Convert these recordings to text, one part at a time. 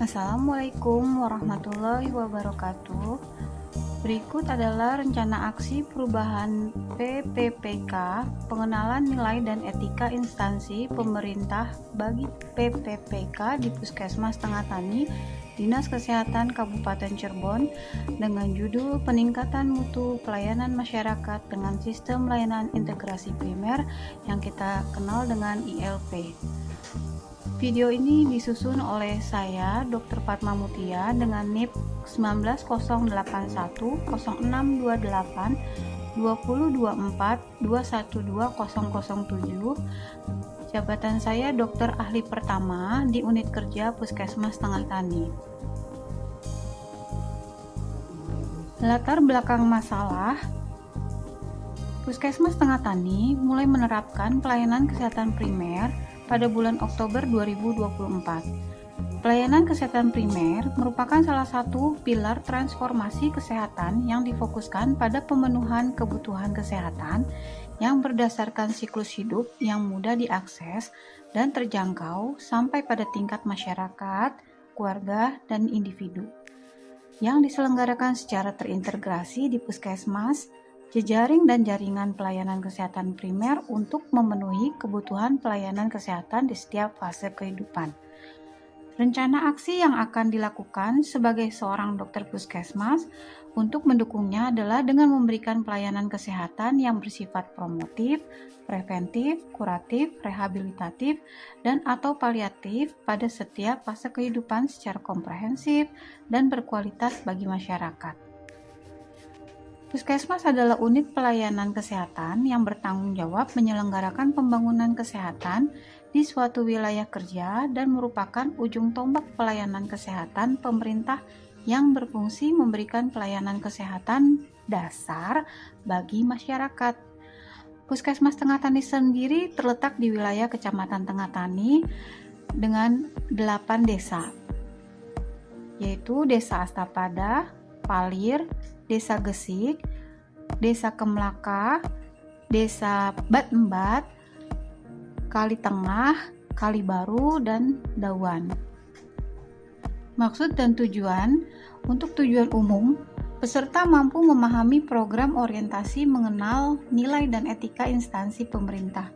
Assalamualaikum warahmatullahi wabarakatuh. Berikut adalah rencana aksi perubahan PPPK, pengenalan nilai dan etika instansi pemerintah bagi PPPK di Puskesmas Tengah Tani, Dinas Kesehatan Kabupaten Cirebon, dengan judul Peningkatan Mutu Pelayanan Masyarakat dengan Sistem Layanan Integrasi Primer yang kita kenal dengan ILP. Video ini disusun oleh saya, Dr. Fatma Mutia, dengan NIP 19088106282024212007. Jabatan saya dokter ahli pertama di unit kerja Puskesmas Tengah Tani. Latar belakang masalah: Puskesmas Tengah Tani mulai menerapkan pelayanan kesehatan primer pada bulan Oktober 2024. Pelayanan kesehatan primer merupakan salah satu pilar transformasi kesehatan yang difokuskan pada pemenuhan kebutuhan kesehatan yang berdasarkan siklus hidup yang mudah diakses dan terjangkau sampai pada tingkat masyarakat, keluarga, dan individu, yang diselenggarakan secara terintegrasi di puskesmas, jejaring dan jaringan pelayanan kesehatan primer untuk memenuhi kebutuhan pelayanan kesehatan di setiap fase kehidupan. Rencana aksi yang akan dilakukan sebagai seorang dokter puskesmas untuk mendukungnya adalah dengan memberikan pelayanan kesehatan yang bersifat promotif, preventif, kuratif, rehabilitatif, dan atau paliatif pada setiap fase kehidupan secara komprehensif dan berkualitas bagi masyarakat. Puskesmas adalah unit pelayanan kesehatan yang bertanggung jawab menyelenggarakan pembangunan kesehatan di suatu wilayah kerja dan merupakan ujung tombak pelayanan kesehatan pemerintah yang berfungsi memberikan pelayanan kesehatan dasar bagi masyarakat. Puskesmas Tengah Tani sendiri terletak di wilayah Kecamatan Tengah Tani dengan 8 desa, yaitu Desa Astapada, Palir, Desa Gesik, Desa Kemlaka, Desa Bat-Embat, Kali Tengah, Kali Baru, dan Dawan. Maksud dan tujuan: untuk tujuan umum, peserta mampu memahami program orientasi mengenal nilai dan etika instansi pemerintah.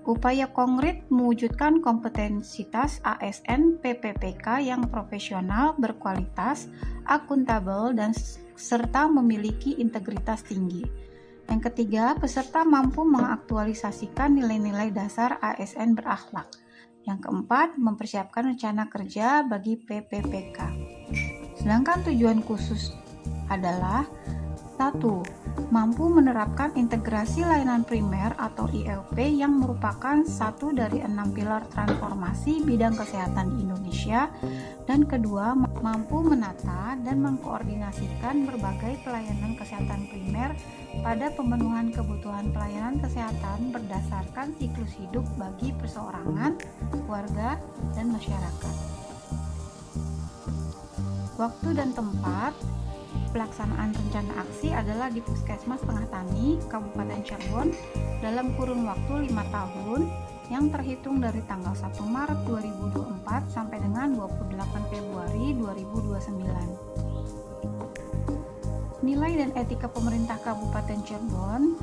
Upaya konkret mewujudkan kompetensitas ASN PPPK yang profesional, berkualitas, akuntabel, dan serta memiliki integritas tinggi. Yang ketiga, peserta mampu mengaktualisasikan nilai-nilai dasar ASN berakhlak. Yang keempat, mempersiapkan rencana kerja bagi PPPK. Sedangkan tujuan khusus adalah: 1. Mampu menerapkan integrasi layanan primer atau ILP yang merupakan satu dari 6 pilar transformasi bidang kesehatan di Indonesia, dan kedua, mampu menata dan mengkoordinasikan berbagai pelayanan kesehatan primer pada pemenuhan kebutuhan pelayanan kesehatan berdasarkan siklus hidup bagi perseorangan, keluarga, dan masyarakat. Waktu dan tempat pelaksanaan rencana aksi adalah di Puskesmas Tengah Tani, Kabupaten Cirebon, dalam kurun waktu 5 tahun yang terhitung dari tanggal 1 Maret 2024 sampai dengan 28 Februari 2029. Nilai dan etika pemerintah Kabupaten Cirebon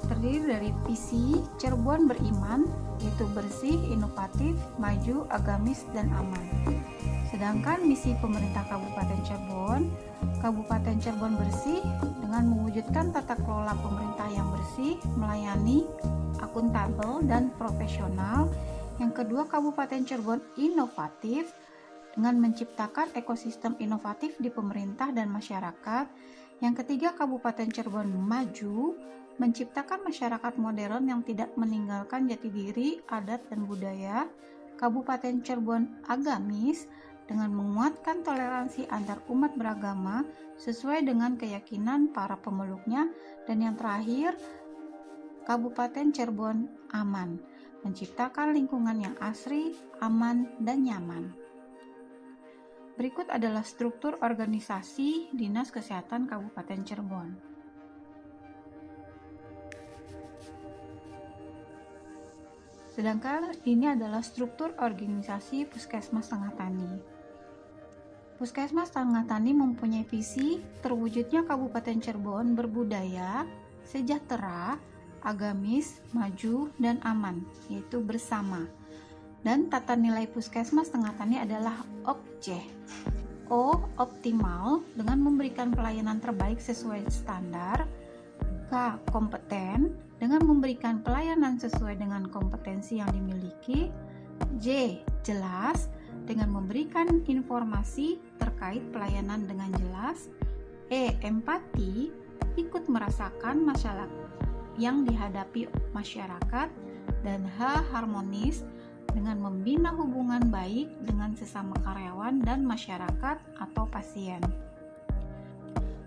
terdiri dari visi Cirebon beriman, yaitu bersih, inovatif, maju, agamis, dan aman. Sedangkan misi pemerintah Kabupaten Cirebon bersih dengan mewujudkan tata kelola pemerintah yang bersih, melayani, akuntabel, dan profesional. Yang kedua, Kabupaten Cirebon inovatif dengan menciptakan ekosistem inovatif di pemerintah dan masyarakat. Yang ketiga, Kabupaten Cirebon maju, menciptakan masyarakat modern yang tidak meninggalkan jati diri, adat, dan budaya. Kabupaten Cirebon agamis dengan menguatkan toleransi antar umat beragama sesuai dengan keyakinan para pemeluknya. Dan yang terakhir, Kabupaten Cirebon aman, menciptakan lingkungan yang asri, aman, dan nyaman. Berikut adalah struktur organisasi Dinas Kesehatan Kabupaten Cirebon. Sedangkan ini adalah struktur organisasi Puskesmas Tengah Tani. Puskesmas Tengah Tani mempunyai visi terwujudnya Kabupaten Cirebon berbudaya, sejahtera, agamis, maju, dan aman, yaitu bersama. Dan tata nilai Puskesmas Tengah Tani adalah OKJ. O. Optimal dengan memberikan pelayanan terbaik sesuai standar. K. Kompeten dengan memberikan pelayanan sesuai dengan kompetensi yang dimiliki. J. Jelas dengan memberikan informasi terkait pelayanan dengan jelas. E. Empati, ikut merasakan masalah yang dihadapi masyarakat. Dan H. Harmonis, dengan membina hubungan baik dengan sesama karyawan dan masyarakat atau pasien.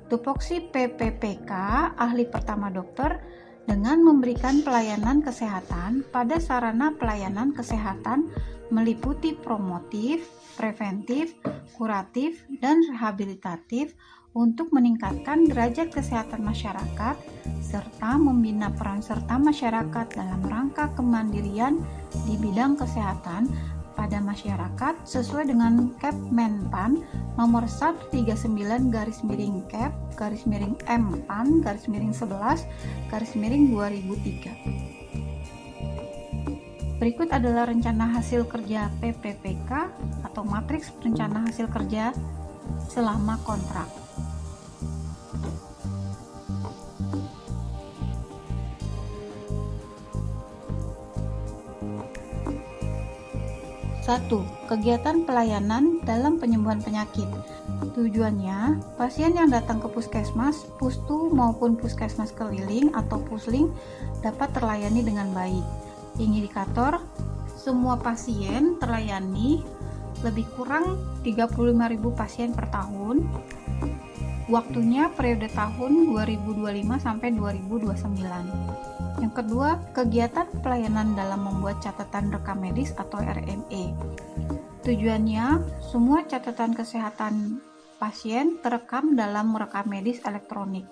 Tupoksi PPPK, ahli pertama dokter, dengan memberikan pelayanan kesehatan pada sarana pelayanan kesehatan meliputi promotif, preventif, kuratif, dan rehabilitatif untuk meningkatkan derajat kesehatan masyarakat serta membina peran serta masyarakat dalam rangka kemandirian di bidang kesehatan pada masyarakat sesuai dengan Kepmenpan nomor 139/Kep/M/PAN/11/2003. Berikut adalah rencana hasil kerja PPPK atau matriks rencana hasil kerja selama kontrak. Satu, kegiatan pelayanan dalam penyembuhan penyakit. Tujuannya, pasien yang datang ke puskesmas, pustu maupun puskesmas keliling atau pusling dapat terlayani dengan baik. Indikator, semua pasien terlayani lebih kurang 35.000 pasien per tahun. Waktunya periode tahun 2025 sampai 2029. Yang kedua, kegiatan pelayanan dalam membuat catatan rekam medis atau RME. Tujuannya, semua catatan kesehatan pasien terekam dalam rekam medis elektronik.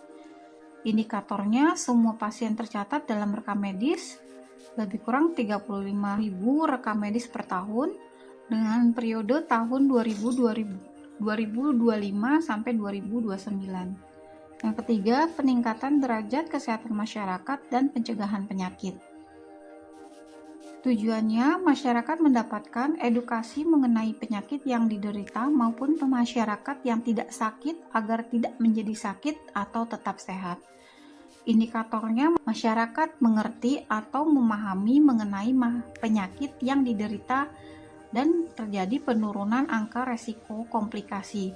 Indikatornya, semua pasien tercatat dalam rekam medis lebih kurang 35.000 rekam medis per tahun dengan periode tahun 2025 sampai 2029. Yang ketiga, peningkatan derajat kesehatan masyarakat dan pencegahan penyakit. Tujuannya, masyarakat mendapatkan edukasi mengenai penyakit yang diderita maupun masyarakat yang tidak sakit agar tidak menjadi sakit atau tetap sehat. Indikatornya, masyarakat mengerti atau memahami mengenai penyakit yang diderita dan terjadi penurunan angka resiko komplikasi.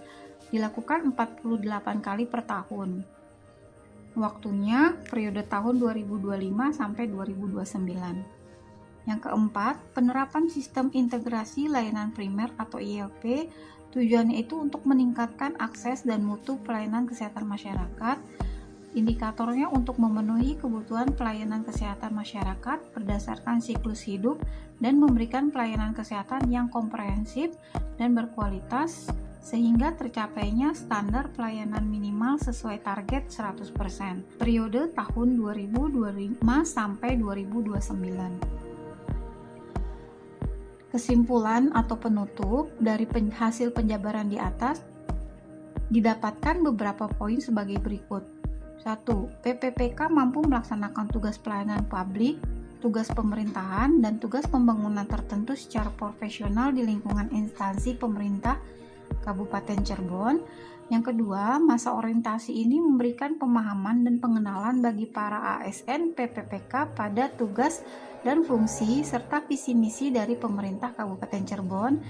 Dilakukan 48 kali per tahun. Waktunya periode tahun 2025 sampai 2029. Yang keempat, penerapan sistem integrasi layanan primer atau ILP. Tujuannya itu untuk meningkatkan akses dan mutu pelayanan kesehatan masyarakat. Indikatornya untuk memenuhi kebutuhan pelayanan kesehatan masyarakat berdasarkan siklus hidup dan memberikan pelayanan kesehatan yang komprehensif dan berkualitas sehingga tercapainya standar pelayanan minimal sesuai target 100%. Periode tahun 2025 sampai 2029. Kesimpulan atau penutup dari hasil penjabaran di atas didapatkan beberapa poin sebagai berikut. 1. PPPK mampu melaksanakan tugas pelayanan publik, tugas pemerintahan, dan tugas pembangunan tertentu secara profesional di lingkungan instansi pemerintah Kabupaten Cirebon. Yang kedua, masa orientasi ini memberikan pemahaman dan pengenalan bagi para ASN PPPK pada tugas dan fungsi serta visi misi dari pemerintah Kabupaten Cirebon.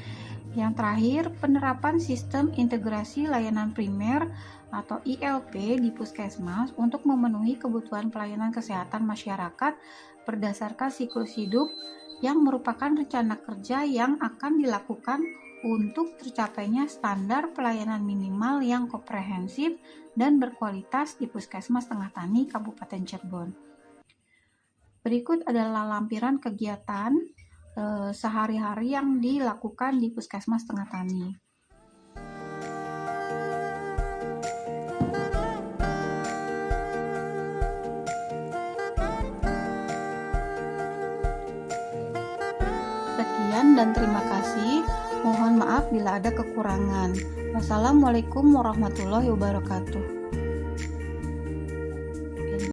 Yang terakhir, penerapan sistem integrasi layanan primer atau ILP di puskesmas untuk memenuhi kebutuhan pelayanan kesehatan masyarakat berdasarkan siklus hidup yang merupakan rencana kerja yang akan dilakukan untuk tercapainya standar pelayanan minimal yang komprehensif dan berkualitas di Puskesmas Tengah Tani Kabupaten Cirebon. Berikut adalah lampiran kegiatan sehari-hari yang dilakukan di Puskesmas Tengah Tani. Sekian Sekian dan terima kasih. Mohon maaf bila ada kekurangan. Wassalamualaikum warahmatullahi wabarakatuh.